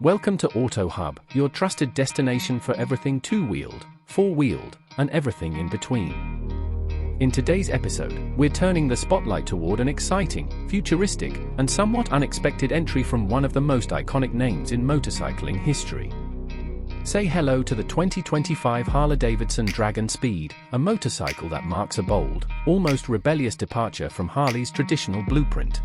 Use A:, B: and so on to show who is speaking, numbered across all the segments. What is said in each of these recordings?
A: Welcome to Auto Hub, your trusted destination for everything two-wheeled, four-wheeled, and everything in between. In today's episode, we're turning the spotlight toward an exciting, futuristic, and somewhat unexpected entry from one of the most iconic names in motorcycling history. Say hello to the 2025 Harley-Davidson Dragon Speed, a motorcycle that marks a bold, almost rebellious departure from Harley's traditional blueprint.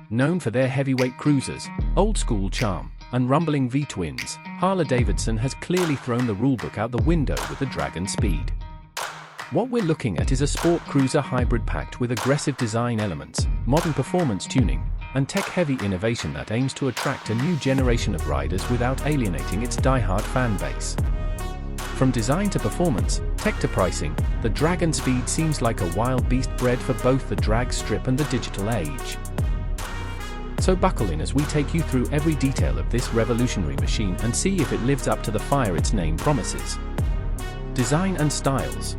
A: Known for their heavyweight cruisers, old-school charm, and rumbling V-twins, Harley-Davidson has clearly thrown the rulebook out the window with the Dragon Speed. What we're looking at is a sport cruiser hybrid packed with aggressive design elements, modern performance tuning, and tech-heavy innovation that aims to attract a new generation of riders without alienating its die-hard fan base. From design to performance, tech to pricing, the Dragon Speed seems like a wild beast bred for both the drag strip and the digital age. So buckle in as we take you through every detail of this revolutionary machine and see if it lives up to the fire its name promises. Design and styles.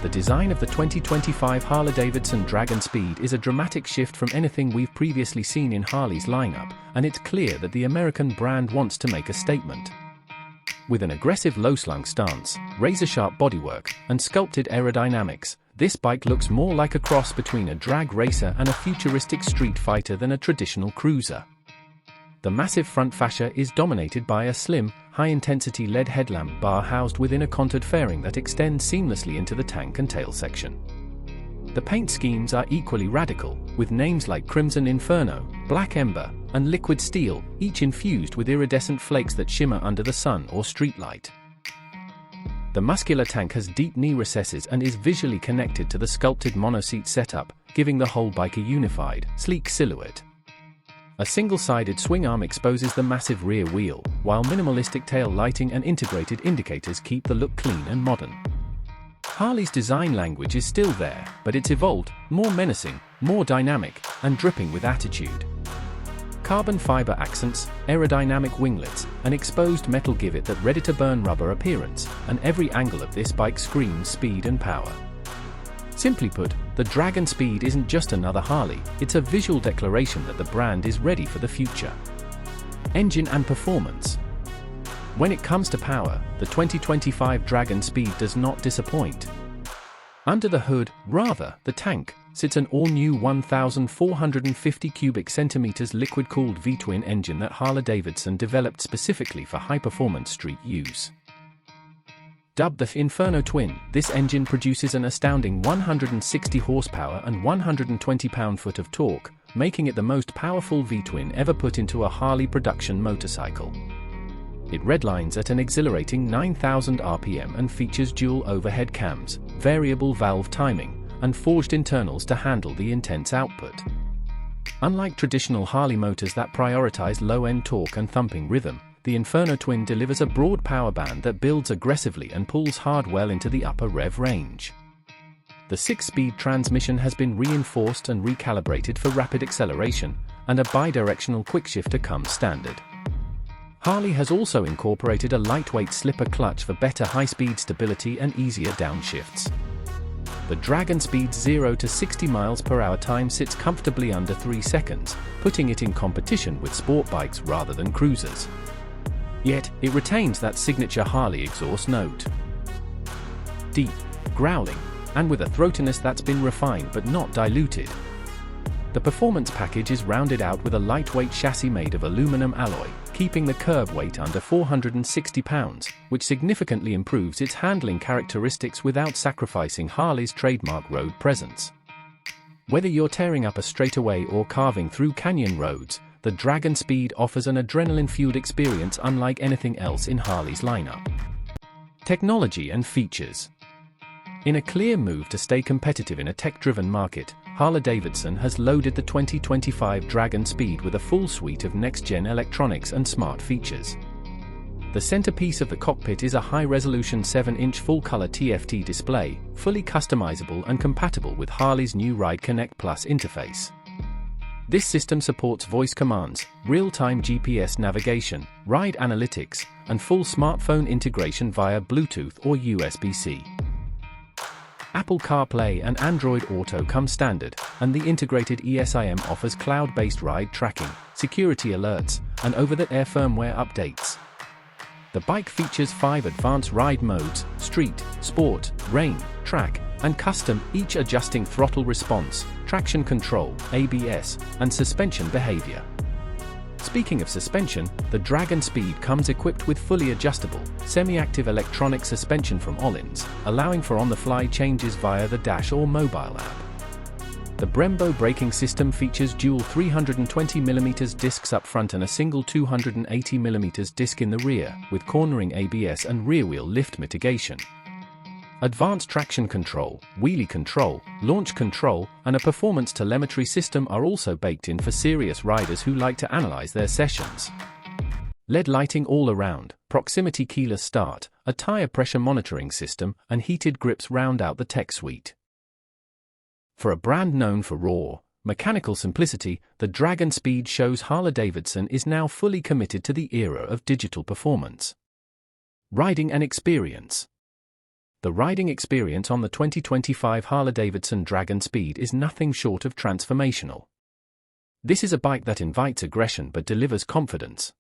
A: The design of the 2025 Harley-Davidson Dragon Speed is a dramatic shift from anything we've previously seen in Harley's lineup, and it's clear that the American brand wants to make a statement. With an aggressive low-slung stance, razor-sharp bodywork, and sculpted aerodynamics, this bike looks more like a cross between a drag racer and a futuristic street fighter than a traditional cruiser. The massive front fascia is dominated by a slim, high-intensity LED headlamp bar housed within a contoured fairing that extends seamlessly into the tank and tail section. The paint schemes are equally radical, with names like Crimson Inferno, Black Ember, and Liquid Steel, each infused with iridescent flakes that shimmer under the sun or streetlight. The muscular tank has deep knee recesses and is visually connected to the sculpted monoseat setup, giving the whole bike a unified, sleek silhouette. A single-sided swing arm exposes the massive rear wheel, while minimalistic tail lighting and integrated indicators keep the look clean and modern. Harley's design language is still there, but it's evolved, more menacing, more dynamic, and dripping with attitude. Carbon fiber accents, aerodynamic winglets, and exposed metal give it that ready-to-burn rubber appearance, and every angle of this bike screams speed and power. Simply put, the Dragon Speed isn't just another Harley, it's a visual declaration that the brand is ready for the future. Engine and performance. When it comes to power, the 2025 Dragon Speed does not disappoint. Under the hood, rather, the tank, sits an all-new 1,450 cubic centimeters liquid-cooled V-twin engine that Harley-Davidson developed specifically for high-performance street use. Dubbed the Inferno Twin, this engine produces an astounding 160 horsepower and 120 pound-foot of torque, making it the most powerful V-twin ever put into a Harley production motorcycle. It redlines at an exhilarating 9,000 RPM and features dual overhead cams, variable valve timing, and forged internals to handle the intense output. Unlike traditional Harley motors that prioritize low-end torque and thumping rhythm, the Inferno Twin delivers a broad power band that builds aggressively and pulls hard well into the upper rev range. The 6-speed transmission has been reinforced and recalibrated for rapid acceleration, and a bidirectional quickshifter comes standard. Harley has also incorporated a lightweight slipper clutch for better high-speed stability and easier downshifts. The Dragon Speed's 0 to 60 miles per hour time sits comfortably under 3 seconds, putting it in competition with sport bikes rather than cruisers. Yet, it retains that signature Harley exhaust note. Deep, growling, and with a throatiness that's been refined but not diluted. The performance package is rounded out with a lightweight chassis made of aluminum alloy, keeping the curb weight under 460 pounds, which significantly improves its handling characteristics without sacrificing Harley's trademark road presence. Whether you're tearing up a straightaway or carving through canyon roads, the Dragon Speed offers an adrenaline-fueled experience unlike anything else in Harley's lineup. Technology and features. In a clear move to stay competitive in a tech-driven market, Harley-Davidson has loaded the 2025 Dragon Speed with a full suite of next-gen electronics and smart features. The centerpiece of the cockpit is a high-resolution 7-inch full-color TFT display, fully customizable and compatible with Harley's new Ride Connect Plus interface. This system supports voice commands, real-time GPS navigation, ride analytics, and full smartphone integration via Bluetooth or USB-C. Apple CarPlay and Android Auto come standard, and the integrated eSIM offers cloud-based ride tracking, security alerts, and over-the-air firmware updates. The bike features 5 advanced ride modes: street, sport, rain, track, and custom, each adjusting throttle response, traction control, ABS, and suspension behavior. Speaking of suspension, the Dragon Speed comes equipped with fully adjustable, semi-active electronic suspension from Öhlins, allowing for on-the-fly changes via the dash or mobile app. The Brembo braking system features dual 320mm discs up front and a single 280mm disc in the rear, with cornering ABS and rear-wheel lift mitigation. Advanced traction control, wheelie control, launch control, and a performance telemetry system are also baked in for serious riders who like to analyze their sessions. LED lighting all around, proximity keyless start, a tire pressure monitoring system, and heated grips round out the tech suite. For a brand known for raw, mechanical simplicity, the Dragon Speed shows Harley-Davidson is now fully committed to the era of digital performance. Riding and experience. The riding experience on the 2025 Harley-Davidson Dragon Speed is nothing short of transformational. This is a bike that invites aggression but delivers confidence.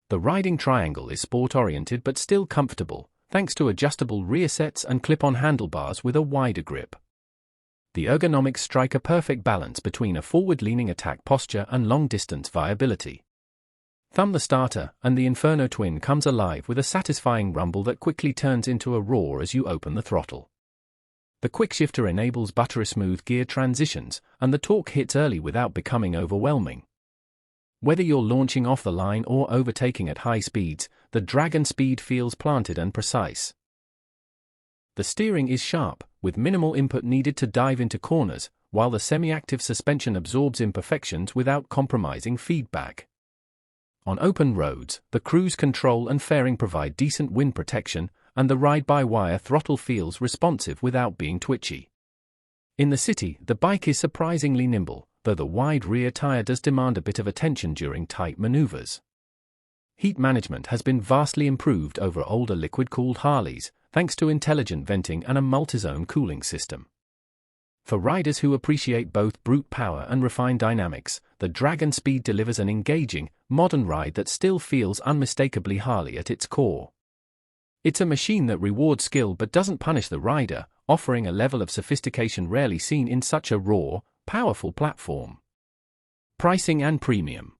A: The riding triangle is sport-oriented but still comfortable, thanks to adjustable rear sets and clip-on handlebars with a wider grip. The ergonomics strike a perfect balance between a forward-leaning attack posture and long-distance viability. Thumb the starter, and the Inferno Twin comes alive with a satisfying rumble that quickly turns into a roar as you open the throttle. The quickshifter enables buttery smooth gear transitions, and the torque hits early without becoming overwhelming. Whether you're launching off the line or overtaking at high speeds, the Dragon Speed feels planted and precise. The steering is sharp, with minimal input needed to dive into corners, while the semi-active suspension absorbs imperfections without compromising feedback. On open roads, the cruise control and fairing provide decent wind protection, and the ride-by-wire throttle feels responsive without being twitchy. In the city, the bike is surprisingly nimble, though the wide rear tire does demand a bit of attention during tight maneuvers. Heat management has been vastly improved over older liquid-cooled Harleys, thanks to intelligent venting and a multi-zone cooling system. For riders who appreciate both brute power and refined dynamics, the Dragon Speed delivers an engaging, modern ride that still feels unmistakably Harley at its core. It's a machine that rewards skill but doesn't punish the rider, offering a level of sophistication rarely seen in such a raw, powerful platform. Pricing and premium.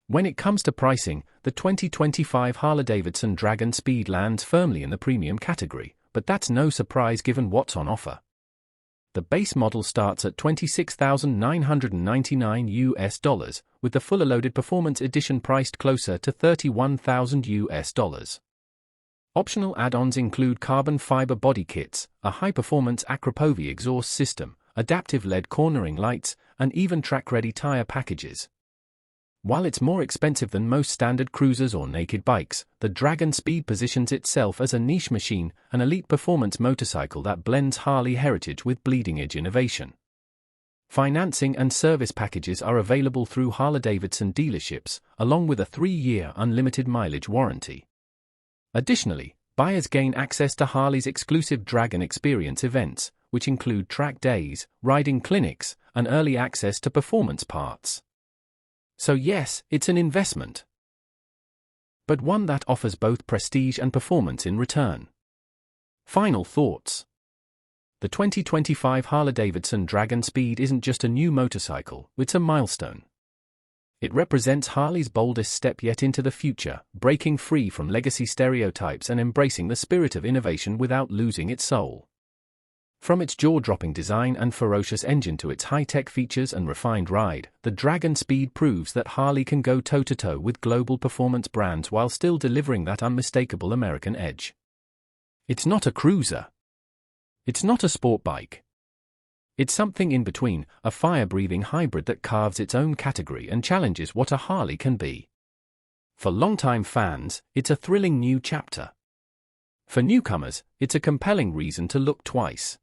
A: When it comes to pricing, the 2025 Harley-Davidson Dragon Speed lands firmly in the premium category, but that's no surprise given what's on offer. The base model starts at $26,999 with the fully loaded Performance Edition priced closer to $31,000. Optional add-ons include carbon fiber body kits, a high-performance Acropovi exhaust system, adaptive LED cornering lights, and even track-ready tire packages. While it's more expensive than most standard cruisers or naked bikes, the Dragon Speed positions itself as a niche machine, an elite performance motorcycle that blends Harley heritage with bleeding-edge innovation. Financing and service packages are available through Harley-Davidson dealerships, along with a 3-year unlimited mileage warranty. Additionally, buyers gain access to Harley's exclusive Dragon Experience events, which include track days, riding clinics, and early access to performance parts. So yes, it's an investment, but one that offers both prestige and performance in return. Final thoughts. The 2025 Harley-Davidson Dragon Speed isn't just a new motorcycle, it's a milestone. It represents Harley's boldest step yet into the future, breaking free from legacy stereotypes and embracing the spirit of innovation without losing its soul. From its jaw-dropping design and ferocious engine to its high-tech features and refined ride, the Dragon Speed proves that Harley can go toe-to-toe with global performance brands while still delivering that unmistakable American edge. It's not a cruiser. It's not a sport bike. It's something in between, a fire-breathing hybrid that carves its own category and challenges what a Harley can be. For longtime fans, it's a thrilling new chapter. For newcomers, it's a compelling reason to look twice.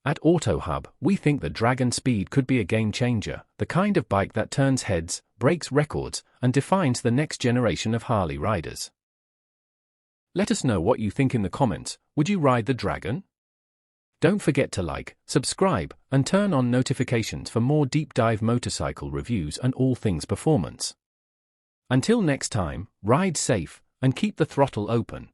A: At AutoHub, we think the Dragon Speed could be a game-changer, the kind of bike that turns heads, breaks records, and defines the next generation of Harley riders. Let us know what you think in the comments. Would you ride the Dragon? Don't forget to like, subscribe, and turn on notifications for more deep dive motorcycle reviews and all things performance. Until next time, ride safe and keep the throttle open.